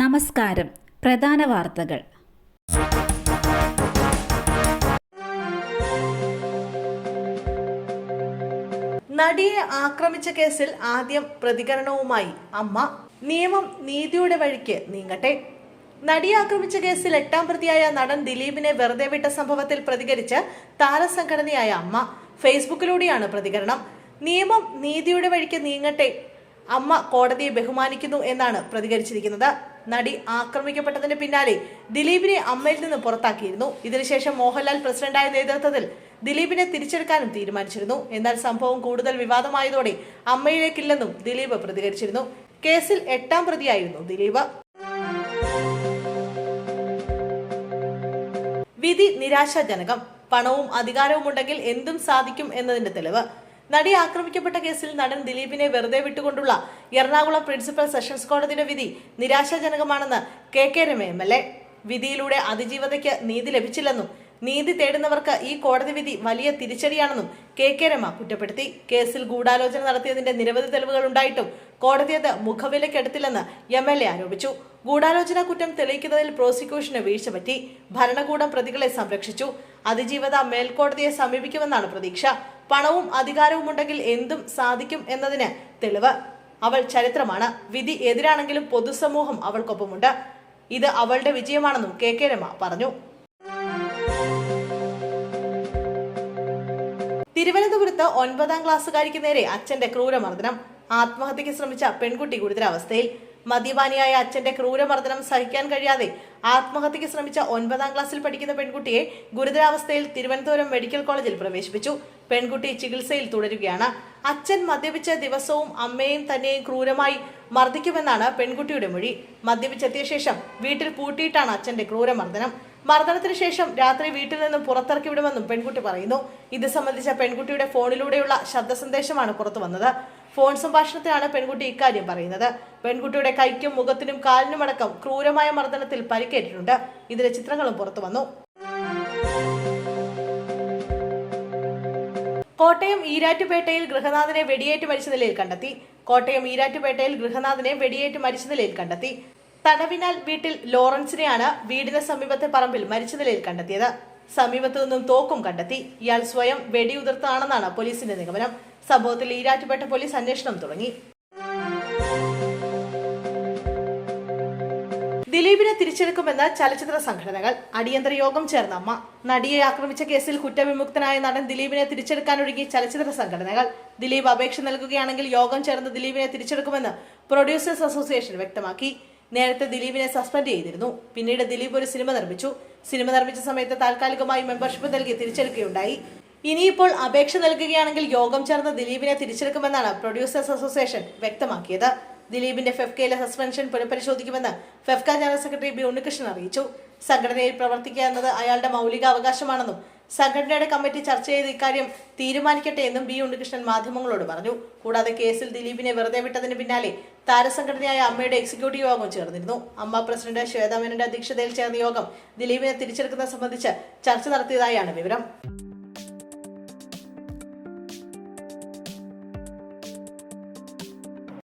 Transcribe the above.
നമസ്കാരം. പ്രധാന വാർത്തകൾ. നടിയെ ആക്രമിച്ച കേസിൽ ആദ്യം പ്രതികരണവുമായി അമ്മ. നിയമം നീതിയുടെ വഴിക്ക് നീങ്ങട്ടെ. നടിയെ ആക്രമിച്ച കേസിൽ 8ാം പ്രതിയായ നടൻ ദിലീപിനെ വെറുതെ വിട്ട സംഭവത്തിൽ പ്രതികരിച്ച് താരസംഘടനയായ അമ്മ. ഫേസ്ബുക്കിലൂടെയാണ് പ്രതികരണം. നിയമം നീതിയുടെ വഴിക്ക് നീങ്ങട്ടെ. അമ്മ കോടതിയെ ബഹുമാനിക്കുന്നു എന്നാണ് പ്രതികരിച്ചിരിക്കുന്നത്. നടി ആക്രമിക്കപ്പെട്ടതിന് പിന്നാലെ ദിലീപിനെ അമ്മയിൽ നിന്ന് പുറത്താക്കിയിരുന്നു. ഇതിനുശേഷം മോഹൻലാൽ പ്രസിഡന്റായ നേതൃത്വത്തിൽ ദിലീപിനെ തിരിച്ചെടുക്കാനും തീരുമാനിച്ചിരുന്നു. എന്നാൽ സംഭവം കൂടുതൽ വിവാദമായതോടെ അമ്മയിലേക്കില്ലെന്നും ദിലീപ് പ്രതികരിച്ചിരുന്നു. കേസിൽ 8ാം പ്രതിയായിരുന്നു ദിലീപ്. വിധി നിരാശാജനകം. പണവും അധികാരവും ഉണ്ടെങ്കിൽ എന്തും സാധിക്കും എന്നതിന്റെ തെളിവ്. നടി ആക്രമിക്കപ്പെട്ട കേസിൽ നടൻ ദിലീപിനെ വെറുതെ വിട്ടുകൊണ്ടുള്ള എറണാകുളം പ്രിൻസിപ്പൽ സെഷൻസ് കോടതിയുടെ വിധി നിരാശാജനകമാണെന്ന് കെ രമ MLA. വിധിയിലൂടെ അതിജീവതയ്ക്ക് നീതി ലഭിച്ചില്ലെന്നും നീതി തേടുന്നവർക്ക് ഈ കോടതി വിധി വലിയ തിരിച്ചടിയാണെന്നും കെ രമ കുറ്റപ്പെടുത്തി. കേസിൽ ഗൂഢാലോചന നടത്തിയതിന്റെ നിരവധി തെളിവുകൾ ഉണ്ടായിട്ടും കോടതി അത് മുഖവിലക്കെടുത്തില്ലെന്ന് MLA ആരോപിച്ചു. ഗൂഢാലോചന കുറ്റം തെളിയിക്കുന്നതിൽ പ്രോസിക്യൂഷന് വീഴ്ച പറ്റി. ഭരണകൂടം പ്രതികളെ സംരക്ഷിച്ചു. അതിജീവത മേൽക്കോടതിയെ സമീപിക്കുമെന്നാണ് പ്രതീക്ഷ. പണവും അധികാരവും ഉണ്ടെങ്കിൽ എന്തും സാധിക്കും എന്നതിന് തെളിവ്. അവൾ ചരിത്രമാണ്. വിധി എതിരാണെങ്കിലും പൊതുസമൂഹം അവൾക്കൊപ്പമുണ്ട്. ഇത് അവളുടെ വിജയമാണെന്നും കെ രമ പറഞ്ഞു. തിരുവനന്തപുരത്ത് 9ാം ക്ലാസ്സുകാരിക്ക് നേരെ അച്ഛന്റെ ക്രൂരമർദ്ദനം. ആത്മഹത്യക്ക് ശ്രമിച്ച പെൺകുട്ടി ഗുരുതരാവസ്ഥയിൽ. മദ്യപാനിയായ അച്ഛന്റെ ക്രൂരമർദ്ദനം സഹിക്കാൻ കഴിയാതെ ആത്മഹത്യക്ക് ശ്രമിച്ച 9ാം ക്ലാസ്സിൽ പഠിക്കുന്ന പെൺകുട്ടിയെ ഗുരുതരാവസ്ഥയിൽ തിരുവനന്തപുരം മെഡിക്കൽ കോളേജിൽ പ്രവേശിപ്പിച്ചു. പെൺകുട്ടി ചികിത്സയിൽ തുടരുകയാണ്. അച്ഛൻ മദ്യപിച്ച ദിവസവും അമ്മയെയും തന്നെയും ക്രൂരമായി മർദ്ദിക്കുമെന്നാണ് പെൺകുട്ടിയുടെ മൊഴി. മദ്യപിച്ചെത്തിയ ശേഷം വീട്ടിൽ പൂട്ടിയിട്ടാണ് അച്ഛന്റെ ക്രൂരമർദ്ദനം. മർദ്ദനത്തിന് ശേഷം രാത്രി വീട്ടിൽ നിന്നും പുറത്തിറക്കി വിടുമെന്നും പെൺകുട്ടി പറയുന്നു. ഇത് സംബന്ധിച്ച പെൺകുട്ടിയുടെ ഫോണിലൂടെയുള്ള ശബ്ദ സന്ദേശമാണ് പുറത്തു വന്നത്. ഫോൺ സംഭാഷണത്തിലാണ് പെൺകുട്ടി ഇക്കാര്യം പറയുന്നത്. പെൺകുട്ടിയുടെ കൈക്കും മുഖത്തിനും കാലിനുമടക്കം ക്രൂരമായ മർദ്ദനത്തിൽ പരിക്കേറ്റിട്ടുണ്ട്. ഇതിന്റെ ചിത്രങ്ങളും പുറത്തു വന്നു. കോട്ടയം ഈരാറ്റുപേട്ടയിൽ ഗൃഹനാഥനെ വെടിയേറ്റ് മരിച്ച നിലയിൽ കണ്ടെത്തി. കോട്ടയം ഈരാറ്റുപേട്ടയിൽ ഗൃഹനാഥനെ വെടിയേറ്റ് മരിച്ച നിലയിൽ കണ്ടെത്തി. തടവിനാൽ വീട്ടിൽ ലോറൻസിനെയാണ് വീടിന് സമീപത്തെ പറമ്പിൽ മരിച്ച നിലയിൽ കണ്ടെത്തിയത്. സമീപത്തു നിന്നും തോക്കും കണ്ടെത്തി. ഇയാൾ സ്വയം വെടിയുതിർത്താണെന്നാണ് പോലീസിന്റെ നിഗമനം. സംഭവത്തിൽ ഈരാറ്റുപേട്ട പോലീസ് അന്വേഷണം തുടങ്ങി. ദിലീപിനെ തിരിച്ചെടുക്കുമെന്ന് ചലച്ചിത്ര സംഘടനകൾ. അടിയന്തര യോഗം ചേർന്ന അമ്മ. നടിയെ ആക്രമിച്ച കേസിൽ കുറ്റവിമുക്തനായ നടൻ ദിലീപിനെ തിരിച്ചെടുക്കാനൊരുങ്ങി ചലച്ചിത്ര സംഘടനകൾ. ദിലീപ് അപേക്ഷ നൽകുകയാണെങ്കിൽ യോഗം ചേർന്ന് ദിലീപിനെ തിരിച്ചെടുക്കുമെന്ന് പ്രൊഡ്യൂസേഴ്സ് അസോസിയേഷൻ വ്യക്തമാക്കി. നേരത്തെ ദിലീപിനെ സസ്പെൻഡ് ചെയ്തിരുന്നു. പിന്നീട് ദിലീപ് ഒരു സിനിമ നിർമ്മിച്ചു. സിനിമ നിർമ്മിച്ച സമയത്ത് താൽക്കാലികമായി മെമ്പർഷിപ്പ് നൽകി തിരിച്ചെടുക്കുകയുണ്ടായി. ഇനിയിപ്പോൾ അപേക്ഷ നൽകുകയാണെങ്കിൽ യോഗം ചേർന്ന് ദിലീപിനെ തിരിച്ചെടുക്കുമെന്നാണ് പ്രൊഡ്യൂസേഴ്സ് അസോസിയേഷൻ വ്യക്തമാക്കിയത്. ദിലീപിന്റെ ഫെഫ്കയിലെ സസ്പെൻഷൻ പുനഃപരിശോധിക്കുമെന്ന് FEFKA general secretary B Unnikrishnan അറിയിച്ചു. സംഘടനയിൽ പ്രവർത്തിക്കുക എന്നത് അയാളുടെ മൗലിക അവകാശമാണെന്നും സംഘടനയുടെ കമ്മിറ്റി ചർച്ച ചെയ്ത് ഇക്കാര്യം തീരുമാനിക്കട്ടെ എന്നും ബി ഉണ്ണികൃഷ്ണൻ മാധ്യമങ്ങളോട് പറഞ്ഞു. കൂടാതെ കേസിൽ ദിലീപിനെ വെറുതെ വിട്ടതിന് പിന്നാലെ താരസംഘടനയായ അമ്മയുടെ എക്സിക്യൂട്ടീവ് യോഗം ചേർന്നിരുന്നു. അമ്മ പ്രസിഡന്റ് ശ്വേതാ മേനോന്റെ അധ്യക്ഷതയിൽ ചേർന്ന യോഗം ദിലീപിനെ തിരിച്ചെടുക്കുന്നത് സംബന്ധിച്ച് ചർച്ച നടത്തിയതായാണ് വിവരം.